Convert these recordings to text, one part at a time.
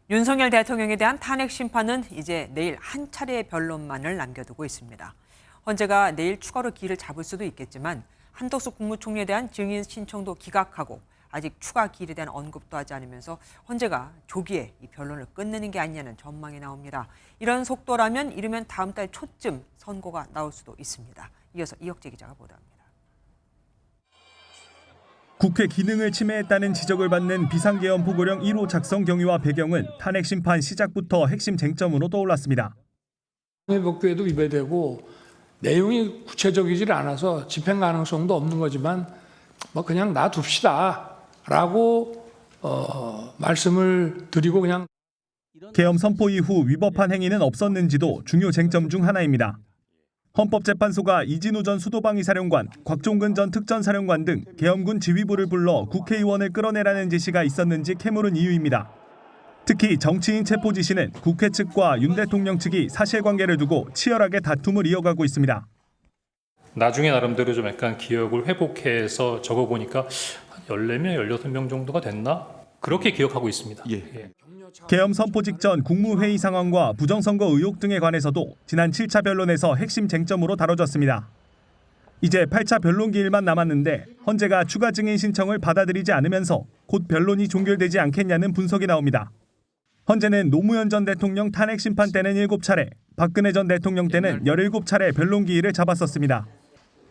윤석열 대통령에 대한 탄핵 심판은 이제 내일 한 차례의 변론만을 남겨두고 있습니다. 헌재가 내일 추가로 기일을 잡을 수도 있겠지만 한덕수 국무총리에 대한 증인 신청도 기각하고 아직 추가 기일에 대한 언급도 하지 않으면서 헌재가 조기에 이 변론을 끝내는 게 아니냐는 전망이 나옵니다. 이런 속도라면 이르면 다음 달 초쯤 선고가 나올 수도 있습니다. 이어서 이혁재 기자가 보도합니다. 국회 기능을 침해했다는 지적을 받는 비상계엄 포고령 1호 작성 경위와 배경은 탄핵 심판 시작부터 핵심 쟁점으로 떠올랐습니다. 법규에도 위배되고 내용이 구체적이질 않아서 집행 가능성도 없는 거지만 뭐 그냥 놔둡시다라고 말씀을 드리고 그냥. 계엄 선포 이후 위법한 행위는 없었는지도 중요 쟁점 중 하나입니다. 헌법재판소가 이진우 전 수도방위 사령관, 곽종근 전 특전사령관 등 계엄군 지휘부를 불러 국회의원을 끌어내라는 지시가 있었는지 캐물은 이유입니다. 특히 정치인 체포 지시는 국회 측과 윤 대통령 측이 사실관계를 두고 치열하게 다툼을 이어가고 있습니다. 나중에 나름대로 좀 약간 기억을 회복해서 적어보니까 한 14명, 16명 정도가 됐나? 그렇게 기억하고 있습니다. 예. 계엄 선포 직전 국무회의 상황과 부정선거 의혹 등에 관해서도 지난 7차 변론에서 핵심 쟁점으로 다뤄졌습니다. 이제 8차 변론 기일만 남았는데 헌재가 추가 증인 신청을 받아들이지 않으면서 곧 변론이 종결되지 않겠냐는 분석이 나옵니다. 헌재는 노무현 전 대통령 탄핵 심판 때는 7차례, 박근혜 전 대통령 때는 17차례 변론 기일을 잡았었습니다.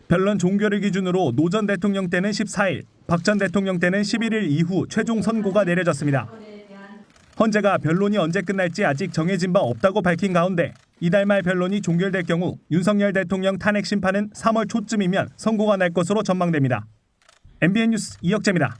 변론 종결을 기준으로 노 전 대통령 때는 14일, 박 전 대통령 때는 11일 이후 최종 선고가 내려졌습니다. 헌재가 변론이 언제 끝날지 아직 정해진 바 없다고 밝힌 가운데 이달 말 변론이 종결될 경우 윤석열 대통령 탄핵 심판은 3월 초쯤이면 선고가 날 것으로 전망됩니다. MBN 뉴스 이혁재입니다.